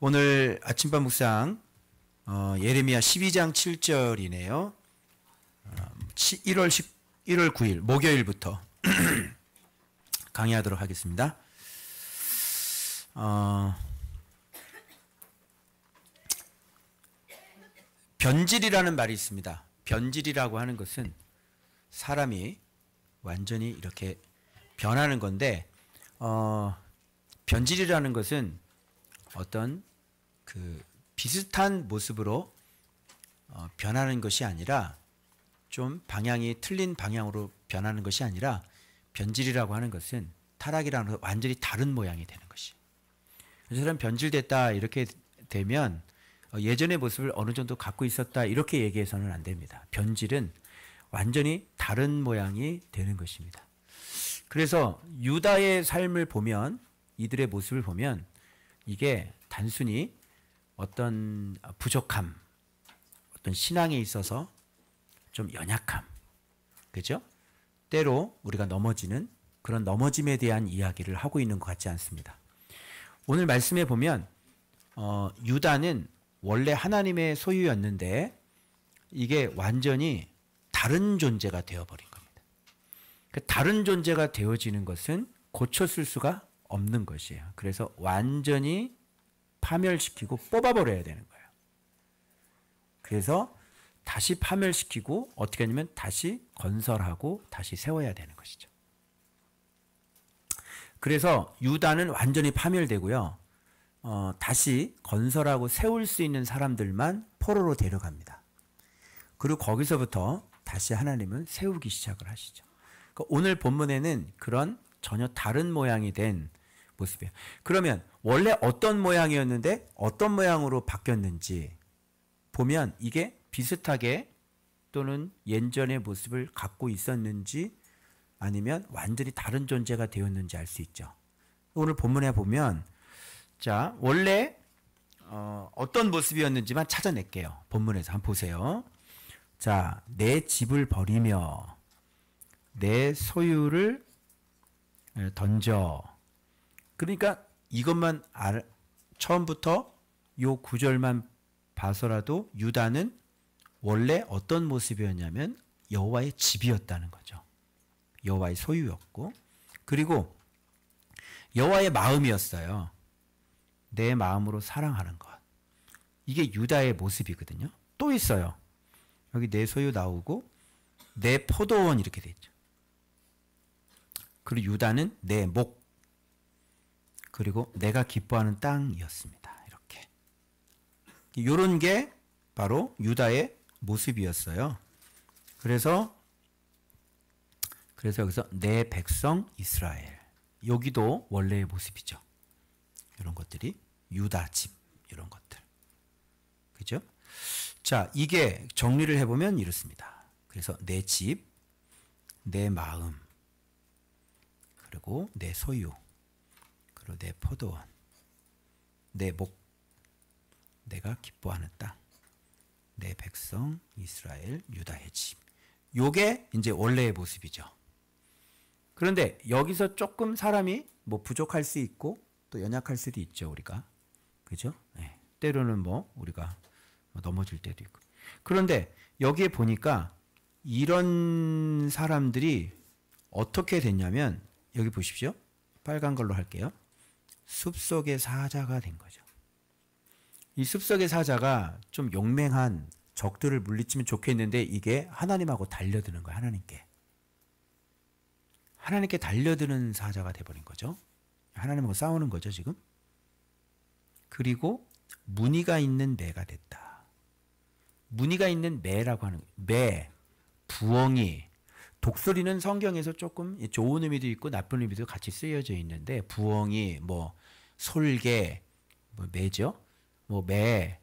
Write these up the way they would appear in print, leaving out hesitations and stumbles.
오늘 아침밥 묵상 예레미야 12장 7절이네요. 1월 9일 목요일부터 강의하도록 하겠습니다. 변질이라는 말이 있습니다. 변질이라고 하는 것은 사람이 완전히 이렇게 변하는 건데, 변질이라는 것은 어떤 그 비슷한 모습으로 변하는 것이 아니라, 좀 방향이 틀린 방향으로 변하는 것이 아니라, 변질이라고 하는 것은 타락이라는 것은 완전히 다른 모양이 되는 것이. 이 사람 변질됐다 이렇게 되면 예전의 모습을 어느 정도 갖고 있었다 이렇게 얘기해서는 안 됩니다. 변질은 완전히 다른 모양이 되는 것입니다. 그래서 유다의 삶을 보면, 이들의 모습을 보면 이게 단순히 어떤 부족함, 어떤 신앙에 있어서 좀 연약함, 그죠? 때로 우리가 넘어지는 그런 넘어짐에 대한 이야기를 하고 있는 것 같지 않습니다. 오늘 말씀에 보면 유다는 원래 하나님의 소유였는데 이게 완전히 다른 존재가 되어버린 겁니다. 그 다른 존재가 되어지는 것은 고쳐쓸 수가 없는 것이에요. 그래서 완전히 파멸시키고 뽑아버려야 되는 거예요. 그래서 다시 파멸시키고 어떻게 하냐면 다시 건설하고 다시 세워야 되는 것이죠. 그래서 유다는 완전히 파멸되고요. 다시 건설하고 세울 수 있는 사람들만 포로로 데려갑니다. 그리고 거기서부터 다시 하나님은 세우기 시작을 하시죠. 그러니까 오늘 본문에는 그런 전혀 다른 모양이 된 모습이에요. 그러면 원래 어떤 모양이었는데 어떤 모양으로 바뀌었는지 보면 이게 비슷하게 또는 예전의 모습을 갖고 있었는지 아니면 완전히 다른 존재가 되었는지 알 수 있죠. 오늘 본문에 보면, 자, 원래 어떤 모습이었는지만 찾아낼게요. 본문에서 한번 보세요. 자, 내 집을 버리며 내 소유를 던져. 그러니까 이것만 처음부터 요 구절만 봐서라도 유다는 원래 어떤 모습이었냐면 여호와의 집이었다는 거죠. 여호와의 소유였고, 그리고 여호와의 마음이었어요. 내 마음으로 사랑하는 것. 이게 유다의 모습이거든요. 또 있어요. 여기 내 소유 나오고 내 포도원 이렇게 돼 있죠. 그리고 유다는 내 목, 그리고 내가 기뻐하는 땅이었습니다. 이렇게. 이런 게 바로 유다의 모습이었어요. 그래서 여기서 내 백성 이스라엘, 여기도 원래의 모습이죠. 이런 것들이 유다 집, 이런 것들. 그죠? 자, 이게 정리를 해보면 이렇습니다. 그래서 내 집, 내 마음, 그리고 내 소유, 그리고 내 포도원, 내 목, 내가 기뻐하는 땅, 내 백성 이스라엘, 유다의 집. 요게 이제 원래의 모습이죠. 그런데 여기서 조금 사람이 뭐 부족할 수 있고 또 연약할 수도 있죠, 우리가. 그죠? 네. 때로는 뭐 우리가 넘어질 때도 있고. 그런데 여기에 보니까 이런 사람들이 어떻게 됐냐면, 여기 보십시오. 빨간 걸로 할게요. 숲속의 사자가 된 거죠. 이 숲속의 사자가 좀 용맹한 적들을 물리치면 좋겠는데 이게 하나님하고 달려드는 거예요. 하나님께 달려드는 사자가 돼버린 거죠. 하나님하고 싸우는 거죠, 지금. 그리고 무늬가 있는 매가 됐다. 무늬가 있는 매라고 하는 거예요. 매, 부엉이. 독수리는 성경에서 조금 좋은 의미도 있고 나쁜 의미도 같이 쓰여져 있는데, 부엉이, 뭐 솔개, 뭐 매죠. 뭐 매,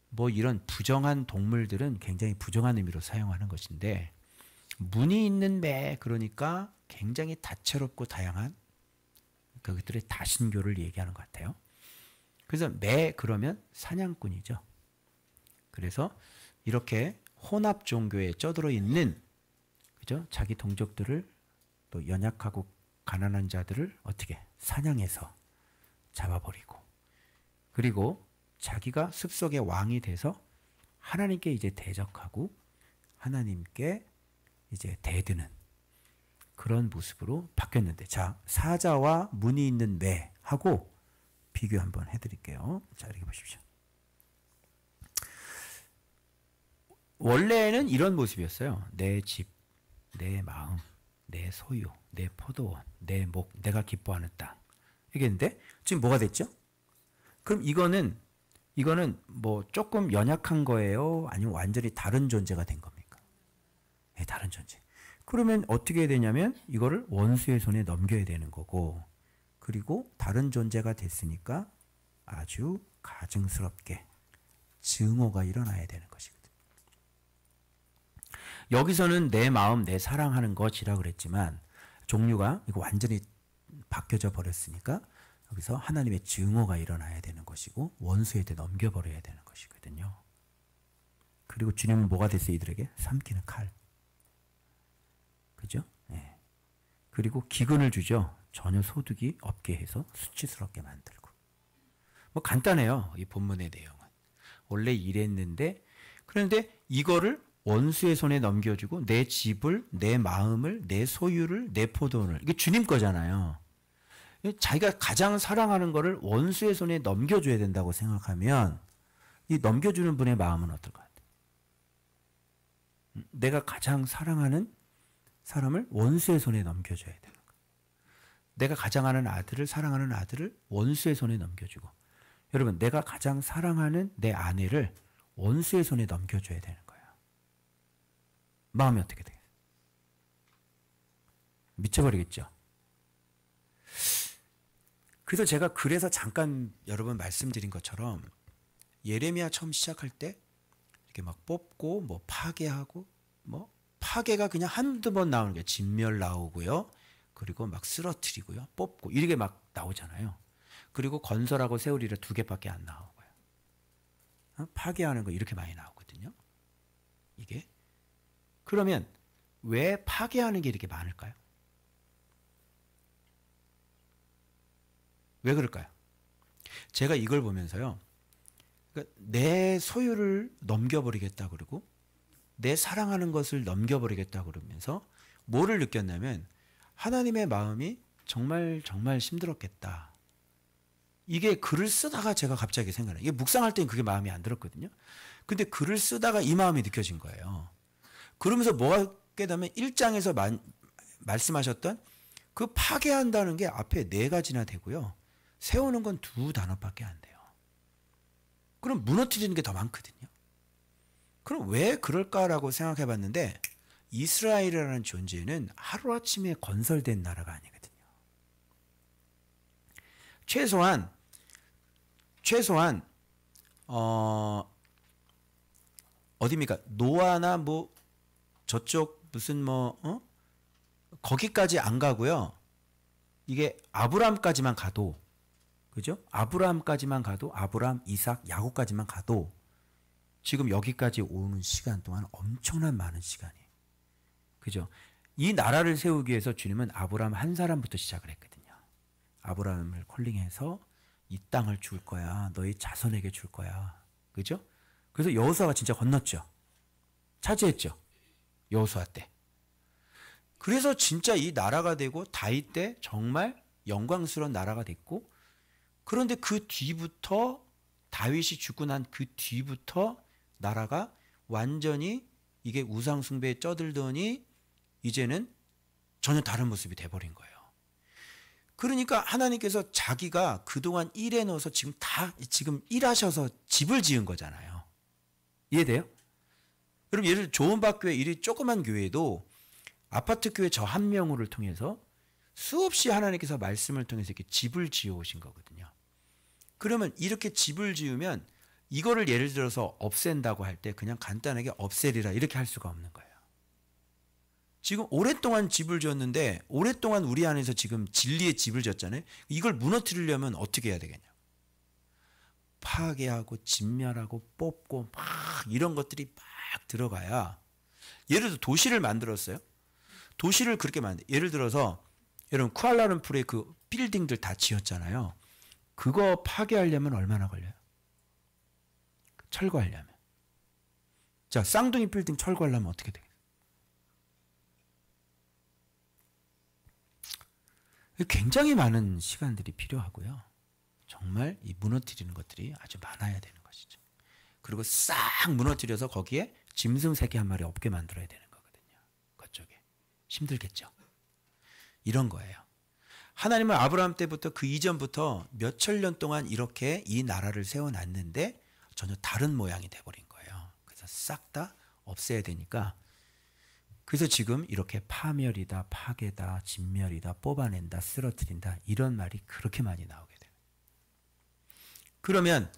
뭐 이런 부정한 동물들은 굉장히 부정한 의미로 사용하는 것인데, 무늬 있는 매, 그러니까 굉장히 다채롭고 다양한 그것들의 다신교를 얘기하는 것 같아요. 그래서 매 그러면 사냥꾼이죠. 그래서 이렇게 혼합 종교에 쩌들어 있는, 그죠? 자기 동족들을, 또 연약하고 가난한 자들을 어떻게 사냥해서 잡아버리고, 그리고 자기가 습속의 왕이 돼서 하나님께 이제 대적하고 하나님께 이제 대드는 그런 모습으로 바뀌었는데, 자, 사자와 문이 있는 매하고 비교 한번 해드릴게요. 자, 이렇게 보십시오. 원래는 이런 모습이었어요. 내 집, 내 마음, 내 소유, 내 포도원, 내 목, 내가 기뻐하는 땅. 이게인데 지금 뭐가 됐죠? 그럼 이거는 뭐 조금 연약한 거예요? 아니면 완전히 다른 존재가 된 겁니까? 네, 다른 존재. 그러면 어떻게 해야 되냐면 이거를 원수의 손에 넘겨야 되는 거고, 그리고 다른 존재가 됐으니까 아주 가증스럽게 증오가 일어나야 되는 것이거든요. 여기서는 내 마음, 내 사랑하는 것이라 그랬지만 종류가 이거 완전히 바뀌어져 버렸으니까 여기서 하나님의 증오가 일어나야 되는 것이고 원수에게 넘겨버려야 되는 것이거든요. 그리고 주님은 뭐가 됐어요? 이들에게 삼키는 칼. 그죠? 네. 그리고 기근을 주죠. 전혀 소득이 없게 해서 수치스럽게 만들고. 뭐 간단해요. 이 본문의 내용은. 원래 이랬는데, 그런데 이거를 원수의 손에 넘겨주고 내 집을, 내 마음을, 내 소유를, 내 포도원을, 이게 주님 거잖아요. 자기가 가장 사랑하는 거를 원수의 손에 넘겨줘야 된다고 생각하면 이 넘겨주는 분의 마음은 어떨 것 같아요? 내가 가장 사랑하는 사람을 원수의 손에 넘겨줘야 되는 거예요. 내가 가장 사랑하는 아들을 원수의 손에 넘겨주고, 여러분, 내가 가장 사랑하는 내 아내를 원수의 손에 넘겨줘야 되는 거예요. 마음이 어떻게 돼요? 미쳐버리겠죠? 그래서 제가 그래서 잠깐 여러분 말씀드린 것처럼 예레미야 처음 시작할 때 이렇게 막 뽑고 뭐 파괴하고, 뭐 파괴가 그냥 한두 번 나오는 게 진멸 나오고요. 그리고 막 쓰러뜨리고요. 뽑고 이렇게 막 나오잖아요. 그리고 건설하고 세우리라 2개밖에 안 나오고요. 파괴하는 거 이렇게 많이 나오거든요. 이게. 그러면 왜 파괴하는 게 이렇게 많을까요? 왜 그럴까요? 제가 이걸 보면서요. 그러니까 내 소유를 넘겨버리겠다 그러고 내 사랑하는 것을 넘겨버리겠다 그러면서 뭐를 느꼈냐면 하나님의 마음이 정말 정말 힘들었겠다. 이게 글을 쓰다가 제가 갑자기 생각나요. 이게 묵상할 때는 그게 마음이 안 들었거든요. 근데 글을 쓰다가 이 마음이 느껴진 거예요. 그러면서 뭐가 깨닫면 1장에서 말씀하셨던 그 파괴한다는 게 앞에 4가지나 되고요. 세우는 건 2단어밖에 안 돼요. 그럼 무너뜨리는 게 더 많거든요. 그럼 왜 그럴까라고 생각해 봤는데 이스라엘이라는 존재는 하루아침에 건설된 나라가 아니거든요. 최소한 어디입니까? 노아나 뭐 저쪽 무슨 거기까지 안 가고요. 이게 아브라함까지만 가도, 그죠? 아브라함까지만 가도, 아브라함, 이삭, 야곱까지만 가도 지금 여기까지 오는 시간 동안 엄청난 많은 시간이, 그죠? 이 나라를 세우기 위해서 주님은 아브라함 한 사람부터 시작을 했거든요. 아브라함을 콜링해서 이 땅을 줄 거야. 너희 자손에게 줄 거야. 그죠? 그래서 여호수아가 진짜 건넜죠. 차지했죠. 여호수아 때. 그래서 진짜 이 나라가 되고 다윗 때 정말 영광스러운 나라가 됐고, 그런데 그 뒤부터 다윗이 죽고 난 그 뒤부터 나라가 완전히 이게 우상 숭배에 쩌들더니 이제는 전혀 다른 모습이 돼버린 거예요. 그러니까 하나님께서 자기가 그동안 일해 넣어서 지금 일하셔서 집을 지은 거잖아요. 이해돼요? 여러분, 예를 들어 조은박 교회 이 조그만 교회도 아파트 교회 저 한 명을 통해서 수없이 하나님께서 말씀을 통해서 이렇게 집을 지어 오신 거거든요. 그러면 이렇게 집을 지으면 이거를 예를 들어서 없앤다고 할 때 그냥 간단하게 없애리라 이렇게 할 수가 없는 거예요. 지금 오랫동안 집을 지었는데 오랫동안 우리 안에서 지금 진리의 집을 지었잖아요. 이걸 무너뜨리려면 어떻게 해야 되겠냐? 파괴하고 진멸하고 뽑고 막 이런 것들이 막 들어가야. 예를 들어 도시를 만들었어요. 도시를 그렇게 예를 들어서 여러분 쿠알라룸푸르의 그 빌딩들 다 지었잖아요. 그거 파괴하려면 얼마나 걸려요? 철거하려면. 자, 쌍둥이 빌딩 철거하려면 어떻게 되겠어요? 굉장히 많은 시간들이 필요하고요. 정말 이 무너뜨리는 것들이 아주 많아야 되는 것이죠. 그리고 싹 무너뜨려서 거기에 짐승 새끼 한 마리 없게 만들어야 되는 거거든요. 그쪽에. 힘들겠죠. 이런 거예요. 하나님은 아브라함 때부터 그 이전부터 몇천 년 동안 이렇게 이 나라를 세워놨는데 전혀 다른 모양이 돼버린 거예요. 그래서 싹 다 없애야 되니까 그래서 지금 이렇게 파멸이다, 파괴다, 진멸이다, 뽑아낸다, 쓰러뜨린다 이런 말이 그렇게 많이 나오게 돼요. 그러면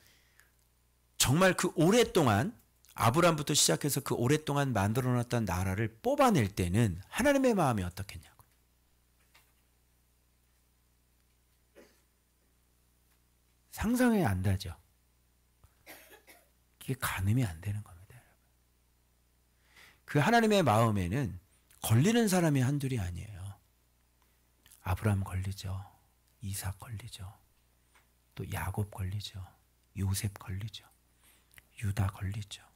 정말 그 오랫동안 아브라함부터 시작해서 그 오랫동안 만들어놨던 나라를 뽑아낼 때는 하나님의 마음이 어떻겠냐고. 상상이 안 되죠. 이게 가늠이 안 되는 겁니다. 그 하나님의 마음에는 걸리는 사람이 한둘이 아니에요. 아브라함 걸리죠. 이삭 걸리죠. 또 야곱 걸리죠. 요셉 걸리죠. 유다 걸리죠.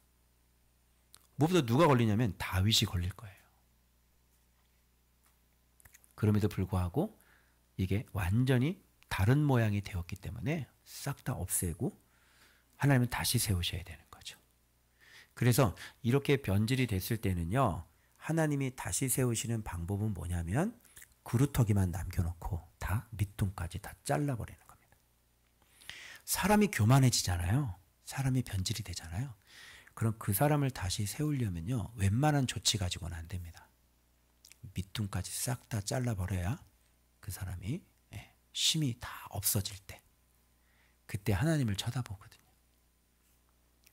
무엇보다 누가 걸리냐면 다윗이 걸릴 거예요. 그럼에도 불구하고 이게 완전히 다른 모양이 되었기 때문에 싹 다 없애고 하나님은 다시 세우셔야 되는 거죠. 그래서 이렇게 변질이 됐을 때는요. 하나님이 다시 세우시는 방법은 뭐냐면 그루터기만 남겨놓고 다 밑둥까지 다 잘라버리는 겁니다. 사람이 교만해지잖아요. 사람이 변질이 되잖아요. 그럼 그 사람을 다시 세우려면요. 웬만한 조치 가지고는 안 됩니다. 밑둥까지 싹 다 잘라버려야 그 사람이 힘이 다 없어질 때 그때 하나님을 쳐다보거든요.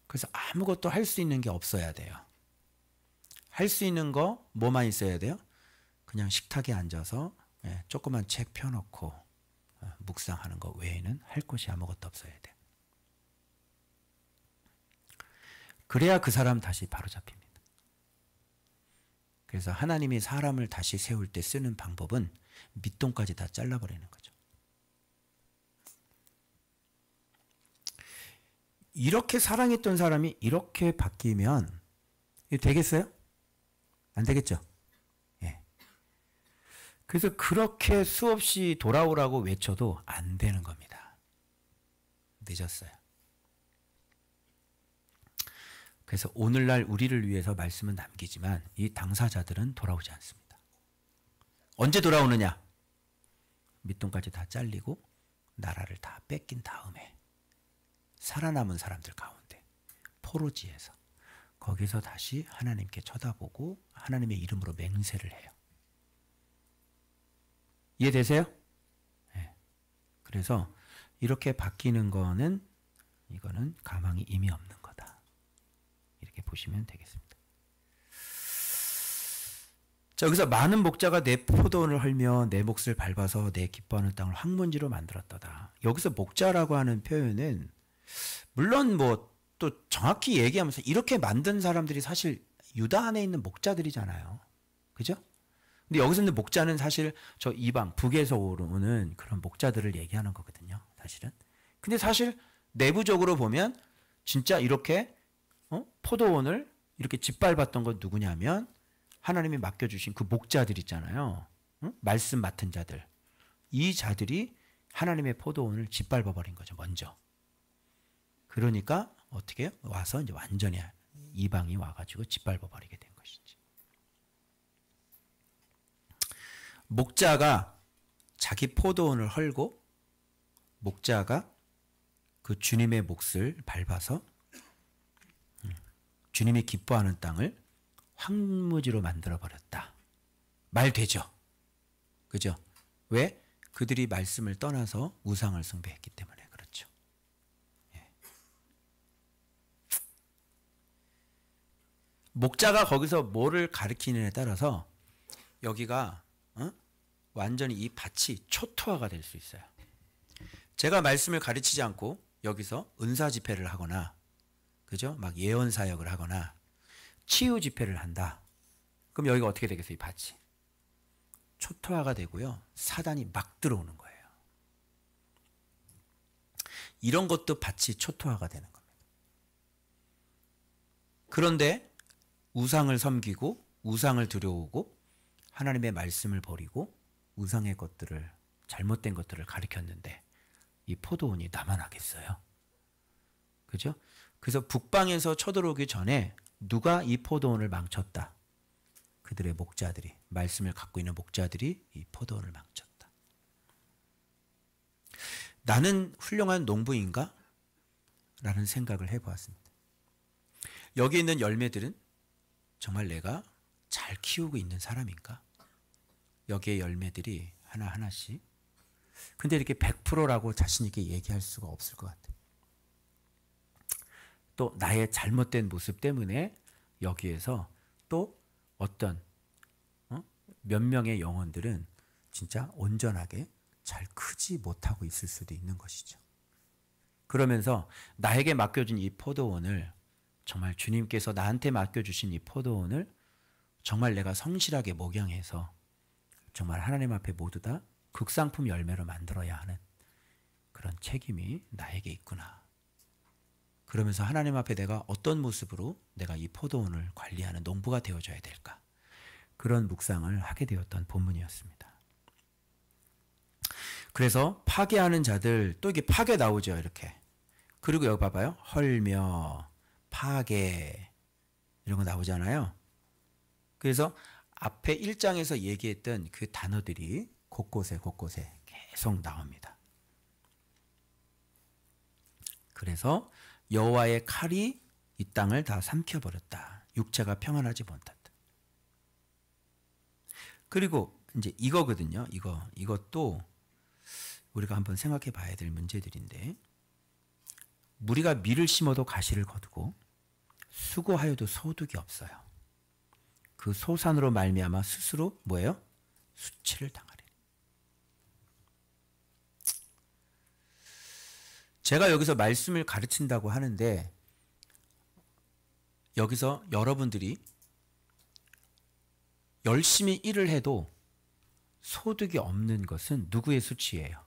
그래서 아무것도 할 수 있는 게 없어야 돼요. 할 수 있는 거 뭐만 있어야 돼요? 그냥 식탁에 앉아서 조그만 책 펴놓고 묵상하는 거 외에는 할 것이 아무것도 없어야 돼요. 그래야 그 사람 다시 바로잡힙니다. 그래서 하나님이 사람을 다시 세울 때 쓰는 방법은 밑동까지 다 잘라버리는 거죠. 이렇게 사랑했던 사람이 이렇게 바뀌면 되겠어요? 안 되겠죠? 예. 그래서 그렇게 수없이 돌아오라고 외쳐도 안 되는 겁니다. 늦었어요. 그래서 오늘날 우리를 위해서 말씀은 남기지만 이 당사자들은 돌아오지 않습니다. 언제 돌아오느냐? 밑동까지 다 잘리고 나라를 다 뺏긴 다음에 살아남은 사람들 가운데 포로지에서 거기서 다시 하나님께 쳐다보고 하나님의 이름으로 맹세를 해요. 이해되세요? 네. 그래서 이렇게 바뀌는 거는 이거는 가망이 이미 없는 거다. 이렇게 보시면 되겠습니다. 자, 여기서 많은 목자가 내 포도원을 헐며 내 몫을 밟아서 내 기뻐하는 땅을 황문지로 만들었도다. 여기서 목자라고 하는 표현은 물론 뭐 또 정확히 얘기하면서 이렇게 만든 사람들이 사실 유다 안에 있는 목자들이잖아요. 그죠? 근데 여기서 있는 목자는 사실 저 이방 북에서 오는 그런 목자들을 얘기하는 거거든요. 사실은. 근데 사실 내부적으로 보면 진짜 이렇게 포도원을 이렇게 짓밟았던 건 누구냐면 하나님이 맡겨주신 그 목자들 있잖아요. 말씀 맡은 자들. 이 자들이 하나님의 포도원을 짓밟아버린 거죠. 먼저. 그러니까 어떻게 와서 이제 완전히 이방이 와가지고 짓밟아버리게 된 것이지. 목자가 자기 포도원을 헐고 목자가 그 주님의 몫을 밟아서 주님이 기뻐하는 땅을 황무지로 만들어버렸다. 말 되죠? 그죠? 왜? 그들이 말씀을 떠나서 우상을 숭배했기 때문에 그렇죠. 예. 목자가 거기서 뭐를 가리키느냐에 따라서 여기가 완전히 이 밭이 초토화가 될 수 있어요. 제가 말씀을 가르치지 않고 여기서 은사 집회를 하거나 그죠? 막 예언 사역을 하거나 치유 집회를 한다. 그럼 여기가 어떻게 되겠어요? 이 밭이 초토화가 되고요. 사단이 막 들어오는 거예요. 이런 것도 밭이 초토화가 되는 겁니다. 그런데 우상을 섬기고 우상을 들여오고 하나님의 말씀을 버리고 우상의 것들을, 잘못된 것들을 가르쳤는데 이 포도원이 나만 하겠어요? 그죠? 그래서 북방에서 쳐들어오기 전에 누가 이 포도원을 망쳤다? 그들의 목자들이, 말씀을 갖고 있는 목자들이 이 포도원을 망쳤다. 나는 훌륭한 농부인가? 라는 생각을 해보았습니다. 여기 있는 열매들은 정말 내가 잘 키우고 있는 사람인가? 여기에 열매들이 하나하나씩. 근데 이렇게 100%라고 자신 있게 얘기할 수가 없을 것 같아요. 또 나의 잘못된 모습 때문에 여기에서 또 어떤 몇 명의 영혼들은 진짜 온전하게 잘 크지 못하고 있을 수도 있는 것이죠. 그러면서 나에게 맡겨준 이 포도원을, 정말 주님께서 나한테 맡겨주신 이 포도원을 정말 내가 성실하게 목양해서 정말 하나님 앞에 모두 다 극상품 열매로 만들어야 하는 그런 책임이 나에게 있구나. 그러면서 하나님 앞에 내가 어떤 모습으로 내가 이 포도원을 관리하는 농부가 되어줘야 될까? 그런 묵상을 하게 되었던 본문이었습니다. 그래서 파괴하는 자들, 또 이게 파괴 나오죠, 이렇게. 그리고 여기 봐봐요. 헐며, 파괴, 이런 거 나오잖아요. 그래서 앞에 1장에서 얘기했던 그 단어들이 곳곳에 계속 나옵니다. 그래서 여호와의 칼이 이 땅을 다 삼켜버렸다. 육체가 평안하지 못한다. 그리고 이제 이거거든요. 이것도 우리가 한번 생각해 봐야 될 문제들인데, 무리가 밀을 심어도 가시를 거두고 수고하여도 소득이 없어요. 그 소산으로 말미암아 스스로 뭐예요? 수치를 당하리. 제가 여기서 말씀을 가르친다고 하는데, 여기서 여러분들이 열심히 일을 해도 소득이 없는 것은 누구의 수치예요?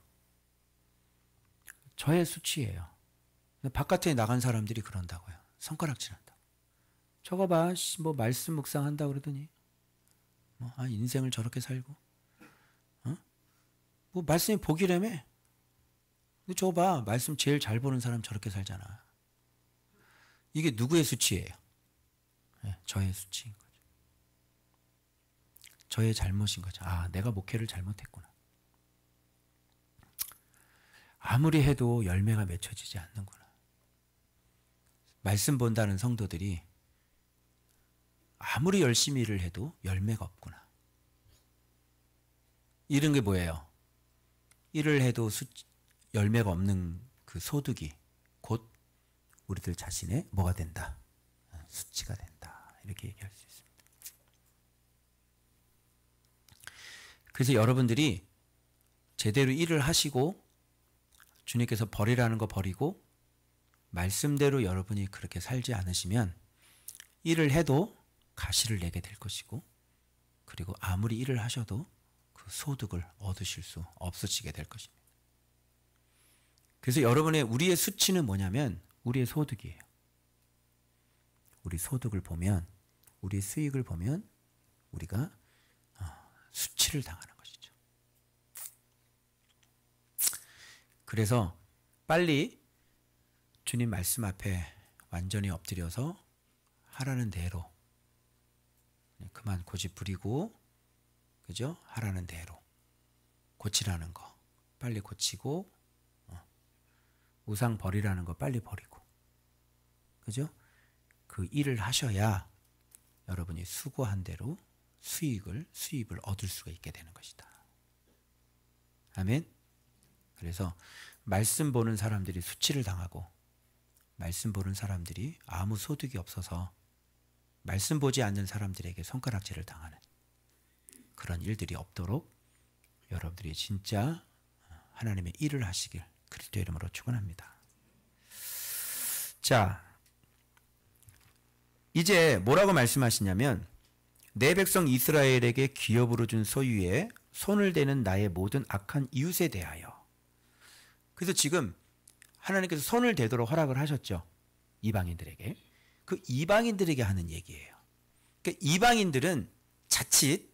저의 수치예요. 바깥에 나간 사람들이 그런다고요. 손가락질한다. 저거 봐, 뭐 말씀 묵상한다 그러더니 인생을 저렇게 살고, 뭐 말씀이 복이라며. 저거 봐, 말씀 제일 잘 보는 사람 저렇게 살잖아. 이게 누구의 수치예요? 네, 저의 수치인 거죠. 저의 잘못인 거죠. 아, 내가 목회를 잘못했구나. 아무리 해도 열매가 맺혀지지 않는구나. 말씀 본다는 성도들이 아무리 열심히 일을 해도 열매가 없구나. 이런 게 뭐예요? 일을 해도 열매가 없는 그 소득이 곧 우리들 자신의 뭐가 된다? 수치가 된다. 이렇게 얘기할 수 있습니다. 그래서 여러분들이 제대로 일을 하시고 주님께서 버리라는 거 버리고 말씀대로 여러분이 그렇게 살지 않으시면 일을 해도 가시를 내게 될 것이고, 그리고 아무리 일을 하셔도 그 소득을 얻으실 수 없으시게 될 것입니다. 그래서 우리의 수치는 뭐냐면 우리의 소득이에요. 우리 소득을 보면, 우리 수익을 보면 우리가 수치를 당하는 것이죠. 그래서 빨리 주님 말씀 앞에 완전히 엎드려서 하라는 대로, 그만 고집 부리고, 그죠? 하라는 대로 고치라는 거 빨리 고치고, 우상 버리라는 거 빨리 버리고, 그죠? 그 일을 하셔야 여러분이 수고한 대로 수입을 얻을 수가 있게 되는 것이다. 아멘. 그래서 말씀 보는 사람들이 수치를 당하고, 말씀 보는 사람들이 아무 소득이 없어서 말씀 보지 않는 사람들에게 손가락질을 당하는 그런 일들이 없도록 여러분들이 진짜 하나님의 일을 하시길 그리스도 이름으로 축원합니다. 자, 이제 뭐라고 말씀하시냐면, 내 백성 이스라엘에게 기업으로 준 소유에 손을 대는 나의 모든 악한 이웃에 대하여. 그래서 지금 하나님께서 손을 대도록 허락을 하셨죠. 이방인들에게. 그 이방인들에게 하는 얘기예요. 그러니까 이방인들은 자칫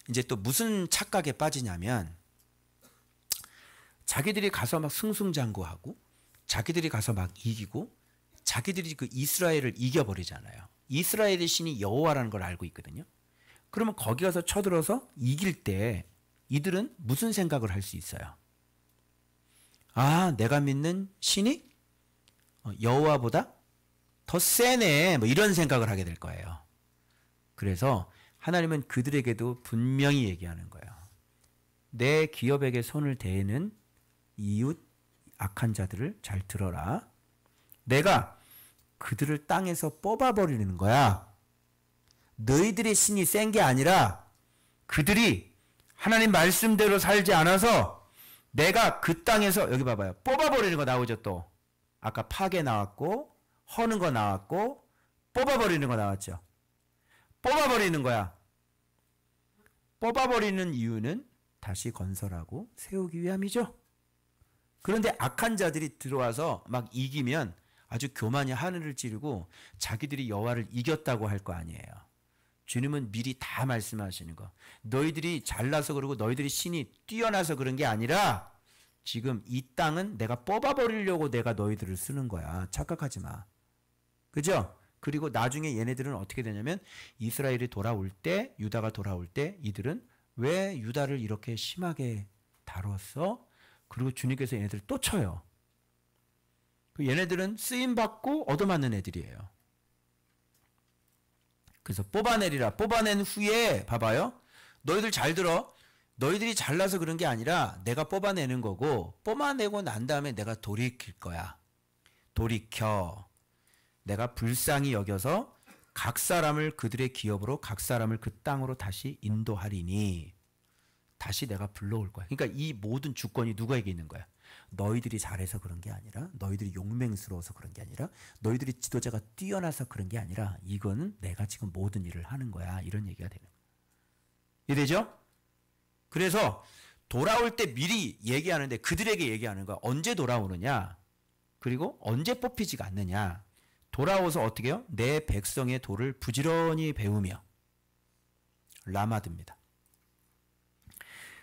이제 또 무슨 착각에 빠지냐면 자기들이 가서 막 승승장구하고 자기들이 가서 막 이기고 자기들이 그 이스라엘을 이겨버리잖아요. 이스라엘의 신이 여호와라는 걸 알고 있거든요. 그러면 거기 가서 쳐들어서 이길 때 이들은 무슨 생각을 할 수 있어요? 아, 내가 믿는 신이 여호와보다 더 세네. 뭐 이런 생각을 하게 될 거예요. 그래서 하나님은 그들에게도 분명히 얘기하는 거예요. 내 기업에게 손을 대는 이웃 악한 자들을 잘 들어라. 내가 그들을 땅에서 뽑아버리는 거야. 너희들의 신이 센 게 아니라 그들이 하나님 말씀대로 살지 않아서 내가 그 땅에서 여기 봐봐요. 뽑아버리는 거 나오죠 또. 아까 파괴 나왔고 허는 거 나왔고 뽑아버리는 거 나왔죠. 뽑아버리는 거야. 뽑아버리는 이유는 다시 건설하고 세우기 위함이죠. 그런데 악한 자들이 들어와서 막 이기면 아주 교만히 하늘을 찌르고 자기들이 여호와를 이겼다고 할 거 아니에요. 주님은 미리 다 말씀하시는 거. 너희들이 잘나서 그러고 너희들이 신이 뛰어나서 그런 게 아니라 지금 이 땅은 내가 뽑아버리려고 내가 너희들을 쓰는 거야. 착각하지 마. 그죠? 그리고 나중에 얘네들은 어떻게 되냐면 이스라엘이 돌아올 때 유다가 돌아올 때 이들은 왜 유다를 이렇게 심하게 다뤘어? 그리고 주님께서 얘네들 또 쳐요. 얘네들은 쓰임받고 얻어맞는 애들이에요. 그래서 뽑아내리라. 뽑아낸 후에 봐봐요. 너희들 잘 들어. 너희들이 잘나서 그런 게 아니라 내가 뽑아내는 거고 뽑아내고 난 다음에 내가 돌이킬 거야. 돌이켜. 내가 불쌍히 여겨서 각 사람을 그들의 기업으로 각 사람을 그 땅으로 다시 인도하리니 다시 내가 불러올 거야. 그러니까 이 모든 주권이 누구에게 있는 거야? 너희들이 잘해서 그런 게 아니라 너희들이 용맹스러워서 그런 게 아니라 너희들이 지도자가 뛰어나서 그런 게 아니라 이거는 내가 지금 모든 일을 하는 거야. 이런 얘기가 되는 거야. 이해되죠? 그래서 돌아올 때 미리 얘기하는데 그들에게 얘기하는 거야. 언제 돌아오느냐? 그리고 언제 뽑히지가 않느냐? 돌아와서 어떻게 해요? 내 백성의 돌을 부지런히 배우며 라마드입니다.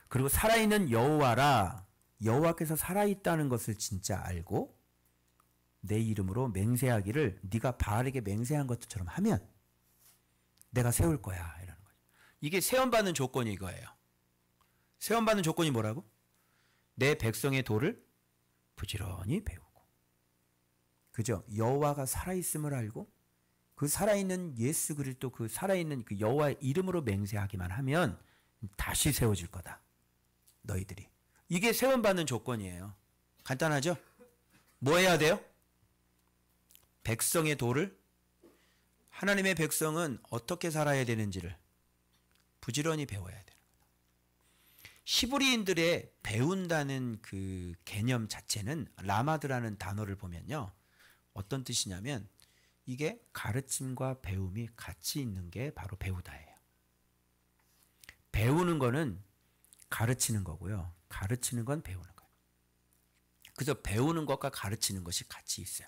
그리고 살아있는 여호와라. 여호와께서 살아있다는 것을 진짜 알고 내 이름으로 맹세하기를 네가 바알에게 맹세한 것처럼 하면 내가 세울 거야. 이라는 거죠. 이게 세움받는 조건이 이거예요. 세움받는 조건이 뭐라고? 내 백성의 돌을 부지런히 배우고. 그죠? 여호와가 살아있음을 알고 그 살아있는 예수 그리스도 그 살아있는 그 여호와의 이름으로 맹세하기만 하면 다시 세워질 거다. 너희들이. 이게 세움받는 조건이에요. 간단하죠? 뭐 해야 돼요? 백성의 도를 하나님의 백성은 어떻게 살아야 되는지를 부지런히 배워야 되는 거다. 히브리인들의 배운다는 그 개념 자체는 라마드라는 단어를 보면요. 어떤 뜻이냐면 이게 가르침과 배움이 같이 있는 게 바로 배우다예요. 배우는 거는 가르치는 거고요. 가르치는 건 배우는 거예요. 그래서 배우는 것과 가르치는 것이 같이 있어요.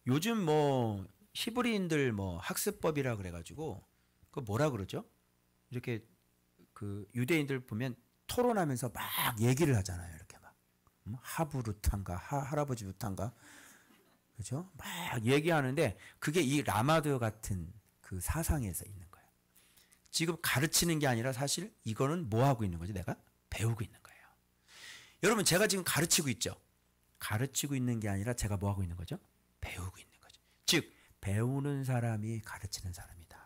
요즘 뭐 히브리인들 뭐 학습법이라 그래가지고 그 뭐라 그러죠? 이렇게 그 유대인들 보면 토론하면서 막 얘기를 하잖아요. 이렇게 막 하부루탄가 할아버지 루탄가 그죠? 막 얘기하는데 그게 이 라마드 같은 그 사상에서 있는 거예요. 지금 가르치는 게 아니라 사실 이거는 뭐 하고 있는 거지? 내가 배우고 있는 거예요. 여러분 제가 지금 가르치고 있죠? 가르치고 있는 게 아니라 제가 뭐 하고 있는 거죠? 배우고 있는 거죠. 즉 배우는 사람이 가르치는 사람이다.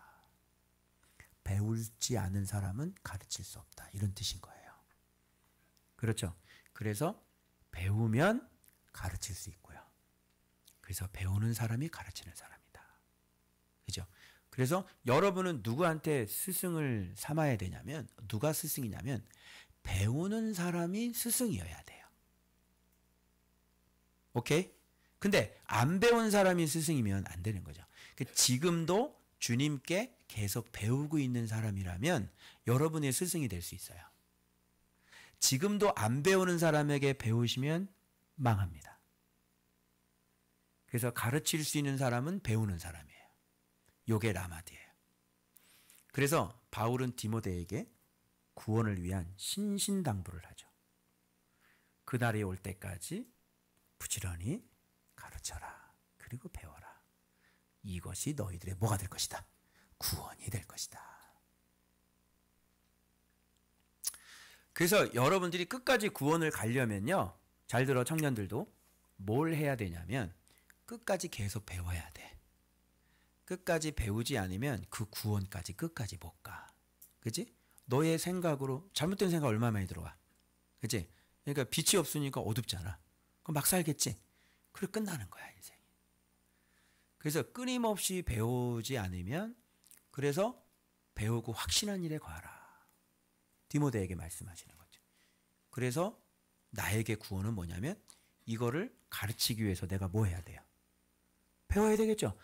배우지 않은 사람은 가르칠 수 없다. 이런 뜻인 거예요. 그렇죠? 그래서 배우면 가르칠 수 있고요. 그래서 배우는 사람이 가르치는 사람이다. 그죠? 그래서 여러분은 누구한테 스승을 삼아야 되냐면 누가 스승이냐면 배우는 사람이 스승이어야 돼요. 오케이? 근데 안 배운 사람이 스승이면 안 되는 거죠. 지금도 주님께 계속 배우고 있는 사람이라면 여러분의 스승이 될 수 있어요. 지금도 안 배우는 사람에게 배우시면 망합니다. 그래서 가르칠 수 있는 사람은 배우는 사람이에요. 요게 라마드예요. 그래서 바울은 디모데에게 구원을 위한 신신당부를 하죠. 그날이 올 때까지 부지런히 가르쳐라. 그리고 배워라. 이것이 너희들의 뭐가 될 것이다? 구원이 될 것이다. 그래서 여러분들이 끝까지 구원을 가려면요. 잘 들어 청년들도 뭘 해야 되냐면 끝까지 계속 배워야 돼. 끝까지 배우지 않으면 그 구원까지 끝까지 못 가. 그치? 너의 생각으로 잘못된 생각 얼마나 많이 들어와. 그치? 그러니까 빛이 없으니까 어둡잖아. 그럼 막 살겠지? 그래 끝나는 거야 인생이. 그래서 끊임없이 배우지 않으면 그래서 배우고 확신한 일에 거하라. 디모데에게 말씀하시는 거죠. 그래서 나에게 구원은 뭐냐면 이거를 가르치기 위해서 내가 뭐 해야 돼요? 배워야 되겠죠.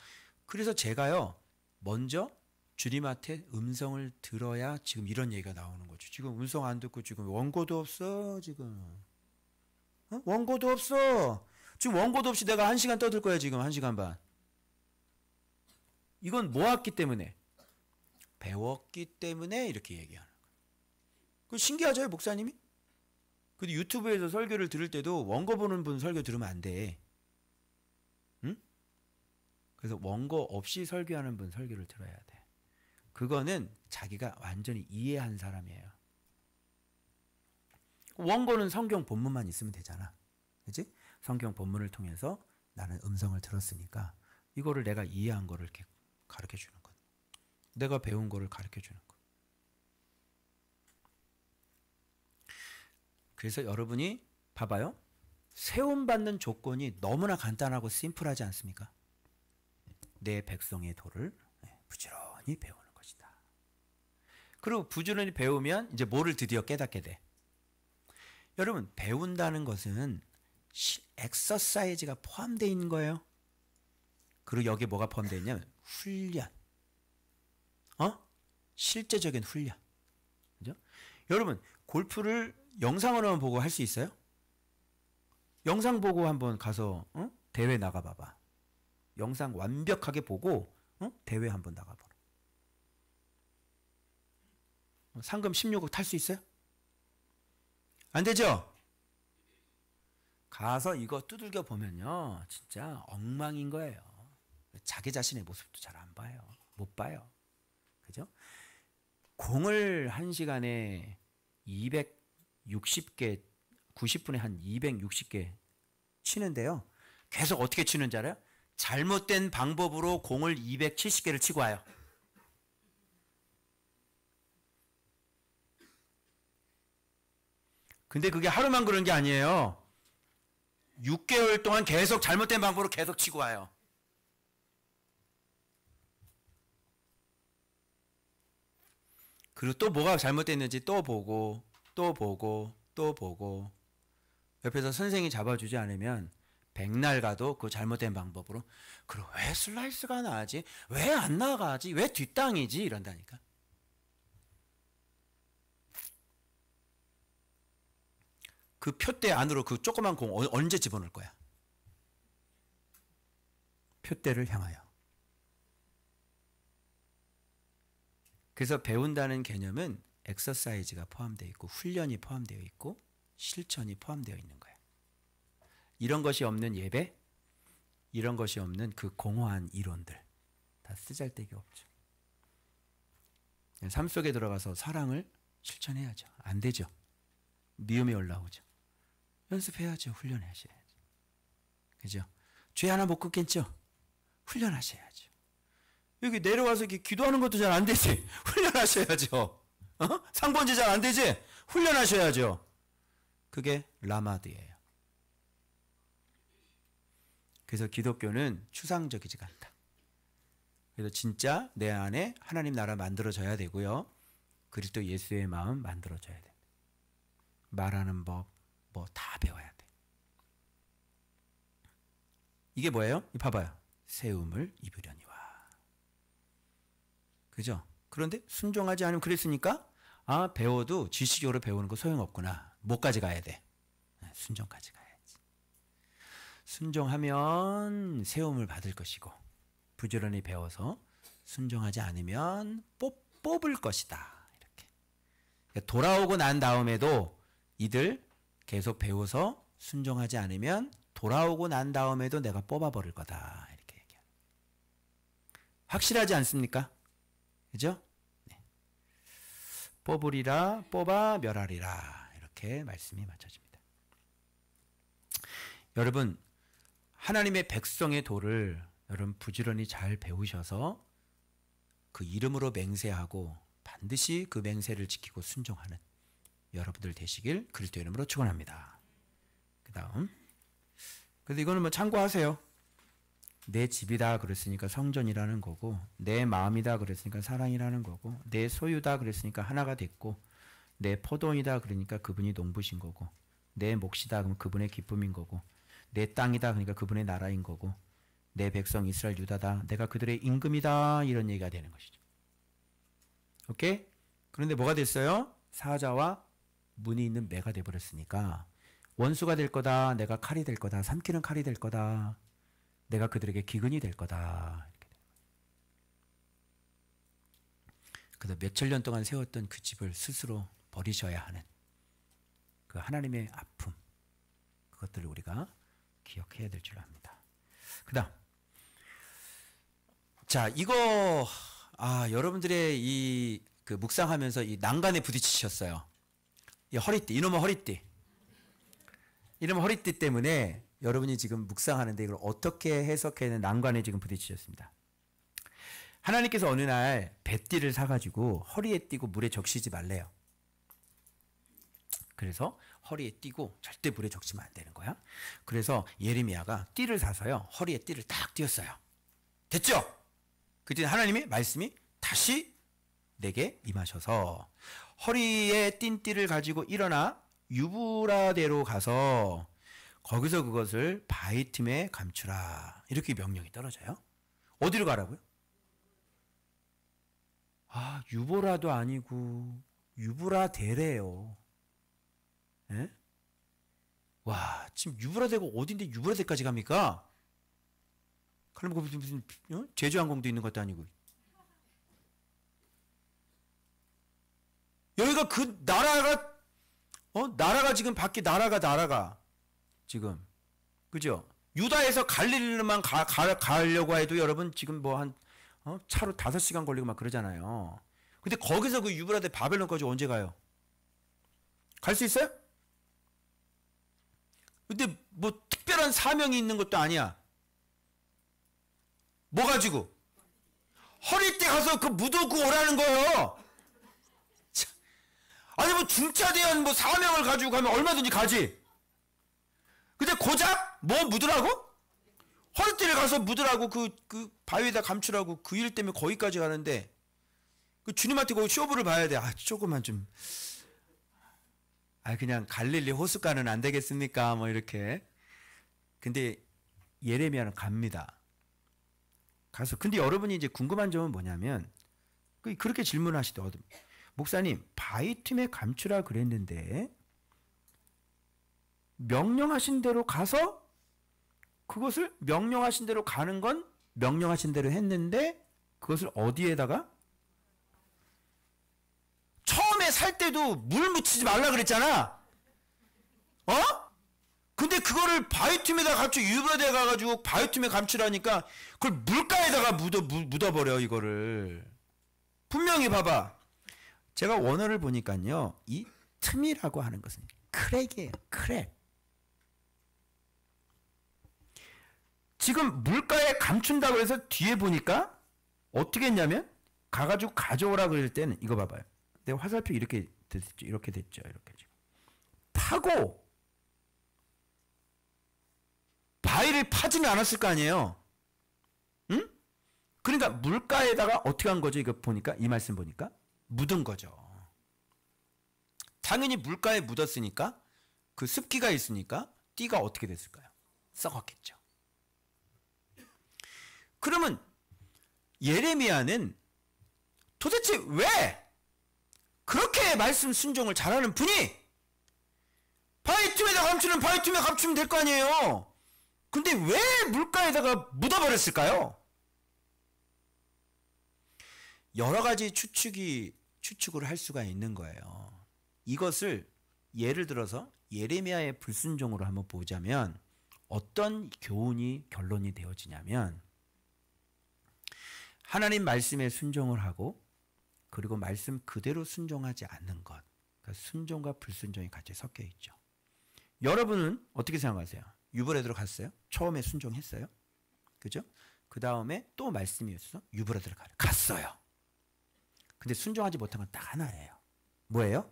그래서 제가요 먼저 주님한테 음성을 들어야 지금 이런 얘기가 나오는 거죠. 지금 음성 안 듣고 지금 원고도 없어 지금. 원고도 없어. 지금 원고도 없이 내가 1시간 떠들 거야 지금 1시간 반. 이건 모았기 때문에 배웠기 때문에 이렇게 얘기하는 거예요. 그 신기하죠 목사님이? 근데 유튜브에서 설교를 들을 때도 원고 보는 분 설교 들으면 안 돼. 응? 그래서 원고 없이 설교하는 분 설교를 들어야 돼. 그거는 자기가 완전히 이해한 사람이에요. 원고는 성경 본문만 있으면 되잖아. 그치? 성경 본문을 통해서 나는 음성을 들었으니까 이거를 내가 이해한 거를 이렇게 가르쳐 주는 것. 내가 배운 거를 가르쳐 주는 것. 그래서 여러분이 봐봐요. 세움받는 조건이 너무나 간단하고 심플하지 않습니까? 내 백성의 도를 부지런히 배우는 것이다. 그리고 부지런히 배우면 이제 뭐를 드디어 깨닫게 돼. 여러분 배운다는 것은 엑서사이즈가 포함되어 있는 거예요. 그리고 여기에 뭐가 포함되어 있냐면 훈련. 실제적인 훈련. 그죠? 여러분 골프를 영상으로만 보고 할 수 있어요? 영상 보고 한번 가서 대회 나가봐봐. 영상 완벽하게 보고 대회 한번 나가보라. 상금 16억 탈 수 있어요? 안 되죠? 가서 이거 두들겨 보면요 진짜 엉망인 거예요. 자기 자신의 모습도 잘 안 봐요. 못 봐요. 그죠? 공을 1시간에 260개 90분에 한 260개 치는데요. 계속 어떻게 치는지 알아요? 잘못된 방법으로 공을 270개를 치고 와요. 근데 그게 하루만 그런 게 아니에요. 6개월 동안 계속 잘못된 방법으로 계속 치고 와요. 그리고 또 뭐가 잘못됐는지 또 보고 또 보고 또 보고 옆에서 선생님이 잡아주지 않으면 백날 가도 그 잘못된 방법으로 그리고 왜 슬라이스가 나지? 왜 안 나가지? 왜 뒷땅이지? 이런다니까. 그 표대 안으로 그 조그만 공 언제 집어넣을 거야? 표대를 향하여. 그래서 배운다는 개념은 엑서사이즈가 포함되어 있고 훈련이 포함되어 있고 실천이 포함되어 있는 거예요. 이런 것이 없는 예배, 이런 것이 없는 그 공허한 이론들 다 쓰잘데기 없죠. 삶 속에 들어가서 사랑을 실천해야죠. 안 되죠. 미움이 올라오죠. 연습해야죠. 훈련하셔야죠. 그죠? 죄 하나 못 긋겠죠? 훈련하셔야죠. 여기 내려와서 이렇게 기도하는 것도 잘 안 되지? 훈련하셔야죠. 상번제 잘 안 되지? 훈련하셔야죠. 그게 라마드예요. 그래서 기독교는 추상적이지가 않다. 그래서 진짜 내 안에 하나님 나라 만들어져야 되고요. 그리스도 예수의 마음 만들어져야 돼. 말하는 법 뭐 다 배워야 돼. 이게 뭐예요? 봐봐요. 세움을 입으려니와. 그죠? 그런데 순종하지 않으면 그랬으니까 배워도 지식적으로 배우는 거 소용없구나. 뭐까지 가야 돼? 순종까지 가야지. 순종하면 세움을 받을 것이고 부지런히 배워서 순종하지 않으면 뽑을 것이다. 이렇게. 돌아오고 난 다음에도 이들 계속 배워서 순종하지 않으면 돌아오고 난 다음에도 내가 뽑아버릴 거다. 이렇게 얘기해요. 확실하지 않습니까? 그죠? 네. 뽑으리라 뽑아 멸하리라. 이렇게 말씀이 맞춰집니다. 여러분, 하나님의 백성의 도를 여러분 부지런히 잘 배우셔서 그 이름으로 맹세하고 반드시 그 맹세를 지키고 순종하는 여러분들 되시길 그리스도 이름으로 축원합니다. 그 다음, 그래서 이거는 뭐 참고하세요. 내 집이다 그랬으니까 성전이라는 거고, 내 마음이다 그랬으니까 사랑이라는 거고, 내 소유다 그랬으니까 하나가 됐고, 내 포도원이다 그러니까 그분이 농부신 거고, 내 몫이다 그러면 그분의 기쁨인 거고, 내 땅이다 그러니까 그분의 나라인 거고, 내 백성 이스라엘 유다다 내가 그들의 임금이다 이런 얘기가 되는 것이죠. 오케이? 그런데 뭐가 됐어요? 사자와 문이 있는 매가 돼버렸으니까 원수가 될 거다, 내가 칼이 될 거다, 삼키는 칼이 될 거다, 내가 그들에게 기근이 될 거다. 이렇게 되는 거예요. 그래서 몇천 년 동안 세웠던 그 집을 스스로 버리셔야 하는 그 하나님의 아픔, 그것들을 우리가 기억해야 될 줄 압니다. 그 다음, 자, 이거 여러분들의 이 그 묵상하면서 이 난간에 부딪히셨어요. 이 허리띠, 이놈의 허리띠. 이놈의 허리띠 때문에 여러분이 지금 묵상하는데 이걸 어떻게 해석해야 되는 난관에 지금 부딪히셨습니다. 하나님께서 어느 날 배띠를 사가지고 허리에 띠고 물에 적시지 말래요. 그래서 허리에 띠고 절대 물에 적시면 안 되는 거야. 그래서 예레미야가 띠를 사서요, 허리에 띠를 딱 띄었어요. 됐죠? 그때 하나님의 말씀이 다시 내게 임하셔서 허리에 띈 띠를 가지고 일어나 유브라데로 가서 거기서 그것을 바위 틈에 감추라. 이렇게 명령이 떨어져요. 어디로 가라고요? 유보라도 아니고 유브라데래요. 예? 와, 지금 유브라데가 어딘데 유브라데까지 갑니까? 그럼 무슨 제주항공도 있는 것도 아니고. 여기가 그 나라가 나라가 지금 밖에 나라가 지금 그죠? 유다에서 갈릴리로만 가려고 해도 여러분 지금 뭐 한 차로 5시간 걸리고 막 그러잖아요. 근데 거기서 그 유브라데 바벨론까지 언제 가요? 갈 수 있어요? 근데 뭐 특별한 사명이 있는 것도 아니야. 뭐 가지고? 허리띠 가서 그 묻어고 오라는 거예요. 아니 뭐 중차대한 뭐 사명을 가지고 가면 얼마든지 가지. 근데 고작 뭐 묻으라고? 허리띠를 가서 묻으라고 그 바위에다 감추라고 그 일 때문에 거기까지 가는데 그 주님한테 그 쇼부를 봐야 돼. 조금만 좀. 그냥 갈릴리 호숫가는 안 되겠습니까? 뭐 이렇게. 근데 예레미야는 갑니다. 가서. 근데 여러분이 이제 궁금한 점은 뭐냐면 그렇게 질문하시더라고요. 목사님, 바위 틈에 감추라 그랬는데 명령하신 대로 가서 그것을 명령하신 대로 가는 건 명령하신 대로 했는데 그것을 어디에다가? 처음에 살 때도 물 묻히지 말라 그랬잖아. 근데 그거를 바위 틈에다 감추, 유브라데 가가지고 바위 틈에 감추라니까 그걸 물가에다가 묻어버려 이거를. 분명히 봐봐. 제가 원어를 보니까요, 이 틈이라고 하는 것은 크랙이에요. 크랙. 지금 물가에 감춘다고 해서 뒤에 보니까 어떻게 했냐면 가가지고 가져오라 그럴 때는 이거 봐봐요. 내가 화살표 이렇게 됐죠. 이렇게 됐죠. 이렇게 지금 파고 바위를 파지는 않았을 거 아니에요. 응? 그러니까 물가에다가 어떻게 한 거죠? 이거 보니까 이 말씀 보니까 묻은 거죠. 당연히 물가에 묻었으니까 그 습기가 있으니까 띠가 어떻게 됐을까요? 썩었겠죠. 그러면 예레미야는 도대체 왜 그렇게 말씀 순종을 잘하는 분이 바위 틈에다 감추는 바위 틈에 감추면 될 거 아니에요. 근데 왜 물가에다가 묻어버렸을까요? 여러 가지 추측을 할 수가 있는 거예요. 이것을 예를 들어서 예레미야의 불순종으로 한번 보자면 어떤 결론이 되어지냐면 하나님 말씀에 순종을 하고 그리고 말씀 그대로 순종하지 않는 것. 그러니까 순종과 불순종이 같이 섞여 있죠. 여러분은 어떻게 생각하세요? 유브라데로 갔어요? 처음에 순종했어요? 그죠? 그 다음에 또 말씀이 있어? 유브라데로 갔어요. 근데 순종하지 못한 건 딱 하나예요. 뭐예요?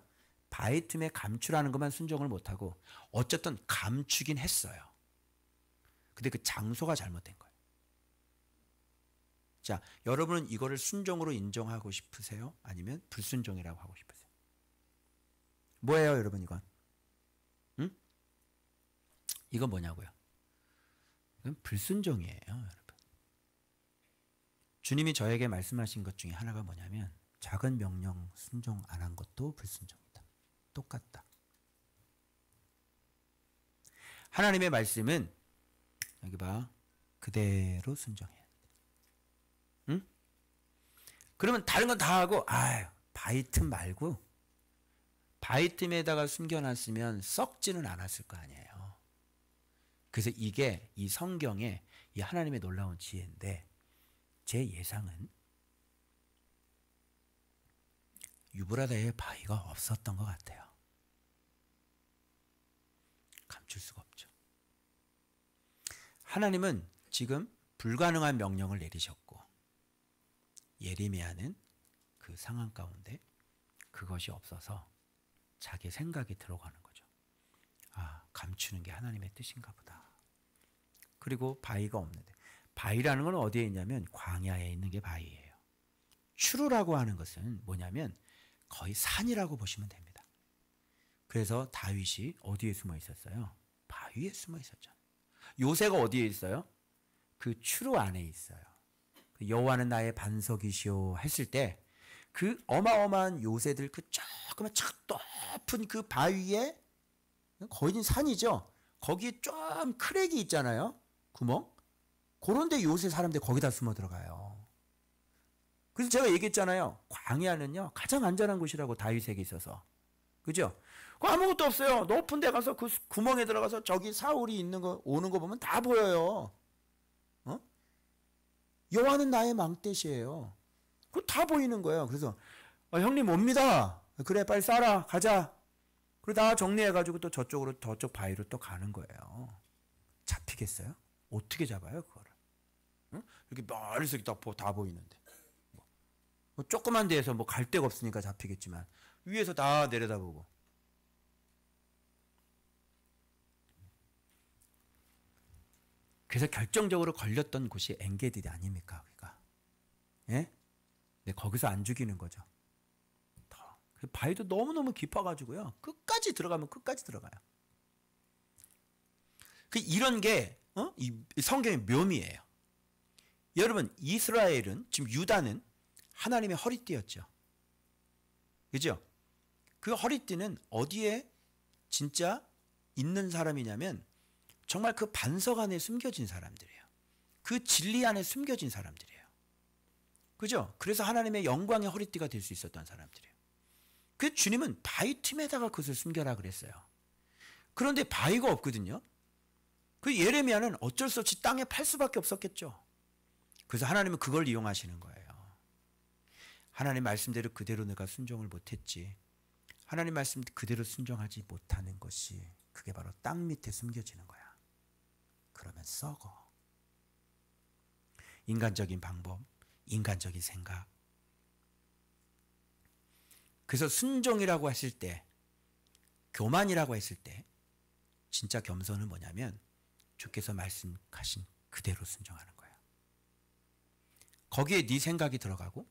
바위 틈에 감추라는 것만 순종을 못하고 어쨌든 감추긴 했어요. 근데 그 장소가 잘못된 거예요. 자, 여러분은 이거를 순종으로 인정하고 싶으세요? 아니면 불순종이라고 하고 싶으세요? 뭐예요, 여러분 이건? 응? 이건 뭐냐고요? 이건 불순종이에요, 여러분. 주님이 저에게 말씀하신 것 중에 하나가 뭐냐면 작은 명령 순종 안 한 것도 불순종이다. 똑같다. 하나님의 말씀은 여기 봐. 그대로 순종해. 응? 그러면 다른 건 다 하고 바위 틈 말고 바위 틈에다가 숨겨놨으면 썩지는 않았을 거 아니에요. 그래서 이게 이 성경에 이 하나님의 놀라운 지혜인데 제 예상은 유브라데에 바위가 없었던 것 같아요. 감출 수가 없죠. 하나님은 지금 불가능한 명령을 내리셨고 예레미야는 그 상황 가운데 그것이 없어서 자기 생각이 들어가는 거죠. 감추는 게 하나님의 뜻인가 보다. 그리고 바위가 없는데 바위라는 건 어디에 있냐면 광야에 있는 게 바위예요. 추루라고 하는 것은 뭐냐면 거의 산이라고 보시면 됩니다. 그래서 다윗이 어디에 숨어 있었어요? 바위에 숨어 있었죠. 요새가 어디에 있어요? 그 추루 안에 있어요. 여호와는 나의 반석이시오 했을 때 그 어마어마한 요새들 그 조그만 높은 그 바위에 거의 산이죠. 거기에 좀 크랙이 있잖아요. 구멍. 그런데 요새 사람들 거기다 숨어 들어가요. 그래서 제가 얘기했잖아요. 광야는요 가장 안전한 곳이라고 다윗에게 있어서. 그죠? 아무것도 없어요. 높은 데 가서 그 구멍에 들어가서 저기 사울이 있는 거 오는 거 보면 다 보여요. 여호와는 나의 망대시예요. 그거 다 보이는 거예요. 그래서 형님 옵니다. 그래 빨리 싸라 가자. 그리고 다 정리해가지고 또 저쪽 바위로 또 가는 거예요. 잡히겠어요? 어떻게 잡아요 그거를? 응? 이렇게 멀리서 다 보이는데 뭐 조그만 데에서 뭐 갈 데가 없으니까 잡히겠지만 위에서 다 내려다보고. 그래서 결정적으로 걸렸던 곳이 엔게디 아닙니까? 우리가. 예? 근데 거기서 안 죽이는 거죠. 바위도 너무너무 깊어가지고요. 끝까지 들어가면 끝까지 들어가요. 이런 게 이 성경의 묘미예요. 여러분 이스라엘은 지금 유다는 하나님의 허리띠였죠. 그죠? 그 허리띠는 어디에 진짜 있는 사람이냐면 정말 그 반석 안에 숨겨진 사람들이에요. 그 진리 안에 숨겨진 사람들이에요. 그죠? 그래서 하나님의 영광의 허리띠가 될 수 있었던 사람들이에요. 그 주님은 바위 틈에다가 그것을 숨겨라 그랬어요. 그런데 바위가 없거든요. 그 예레미야는 어쩔 수 없이 땅에 팔 수밖에 없었겠죠. 그래서 하나님은 그걸 이용하시는 거예요. 하나님 말씀대로 그대로 내가 순종을 못했지. 하나님 말씀 그대로 순종하지 못하는 것이 그게 바로 땅 밑에 숨겨지는 거야. 그러면 썩어. 인간적인 방법, 인간적인 생각. 그래서 순종이라고 했을 때, 교만이라고 했을 때 진짜 겸손은 뭐냐면 주께서 말씀하신 그대로 순종하는 거야. 거기에 네 생각이 들어가고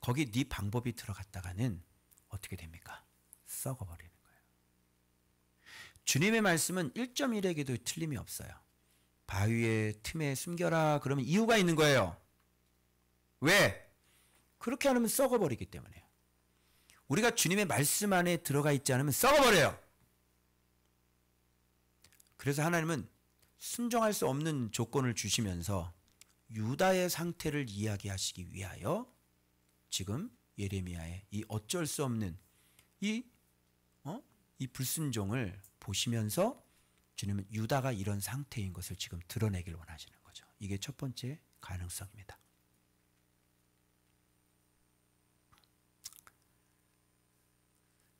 거기에 네 방법이 들어갔다가는 어떻게 됩니까? 썩어버리는 거예요. 주님의 말씀은 1.1에게도 틀림이 없어요. 바위의 틈에 숨겨라 그러면 이유가 있는 거예요. 왜? 그렇게 하면 썩어버리기 때문에요. 우리가 주님의 말씀 안에 들어가 있지 않으면 썩어버려요. 그래서 하나님은 순종할 수 없는 조건을 주시면서 유다의 상태를 이야기하시기 위하여 지금 예레미야의 이 어쩔 수 없는 이 불순종을 보시면서 주님은 유다가 이런 상태인 것을 지금 드러내길 원하시는 거죠. 이게 첫 번째 가능성입니다.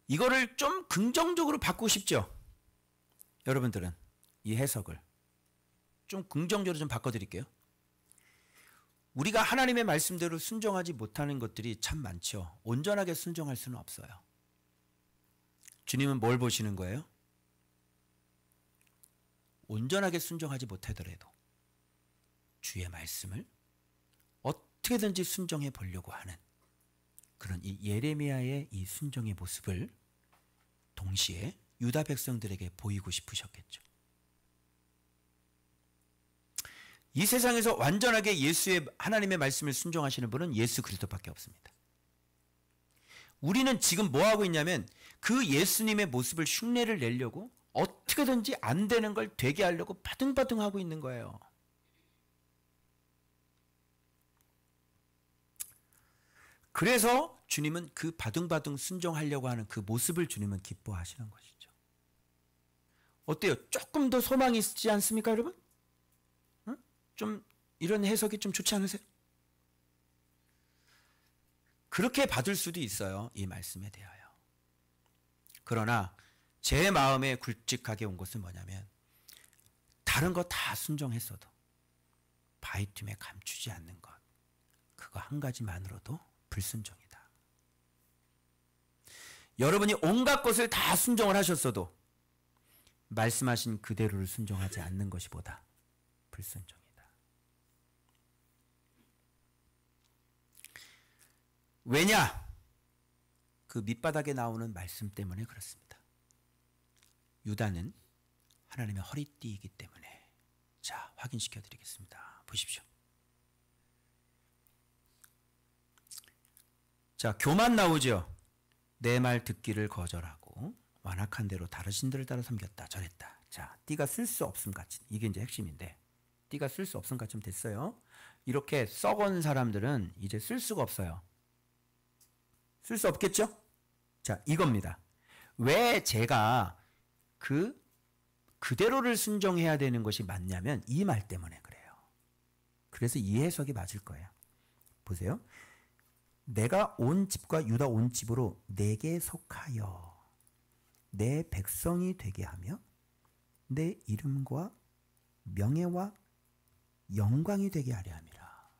이거를 좀 긍정적으로 바꾸고 싶죠? 여러분들은 이 해석을 좀 긍정적으로 좀 바꿔드릴게요. 우리가 하나님의 말씀대로 순종하지 못하는 것들이 참 많죠. 온전하게 순종할 수는 없어요. 주님은 뭘 보시는 거예요? 온전하게 순종하지 못하더라도 주의 말씀을 어떻게든지 순종해 보려고 하는 그런 이 예레미야의 이 순종의 모습을 동시에 유다 백성들에게 보이고 싶으셨겠죠. 이 세상에서 완전하게 예수의 하나님의 말씀을 순종하시는 분은 예수 그리스도밖에 없습니다. 우리는 지금 뭐 하고 있냐면 그 예수님의 모습을 흉내를 내려고 어떻게든지 안 되는 걸 되게 하려고 바등바등 하고 있는 거예요. 그래서 주님은 그 바등바등 순종하려고 하는 그 모습을 주님은 기뻐하시는 것이죠. 어때요? 조금 더 소망이 있지 않습니까, 여러분? 좀 이런 해석이 좀 좋지 않으세요? 그렇게 받을 수도 있어요. 이 말씀에 대하여. 그러나 제 마음에 굵직하게 온 것은 뭐냐면 다른 거 다 순종했어도 바위틈에 감추지 않는 것, 그거 한 가지만으로도 불순종이다. 여러분이 온갖 것을 다 순종을 하셨어도 말씀하신 그대로를 순종하지 않는 것이 보다 불순종이다. 왜냐? 그 밑바닥에 나오는 말씀 때문에 그렇습니다. 유다는 하나님의 허리띠이기 때문에. 자, 확인시켜 드리겠습니다. 보십시오. 자, 교만 나오죠. 내 말 듣기를 거절하고 완악한 대로 다른 신들을 따라 섬겼다. 저랬다. 자, 띠가 쓸 수 없음 같이. 이게 이제 핵심인데 띠가 쓸 수 없음 같이 됐어요. 이렇게 썩은 사람들은 이제 쓸 수가 없어요. 쓸 수 없겠죠? 자, 이겁니다. 왜 제가 그대로를 순종해야 되는 것이 맞냐면 이 말 때문에 그래요. 그래서 이 해석이 맞을 거예요. 보세요. 내가 온 집과 유다 온 집으로 내게 속하여 내 백성이 되게 하며 내 이름과 명예와 영광이 되게 하려 함이라.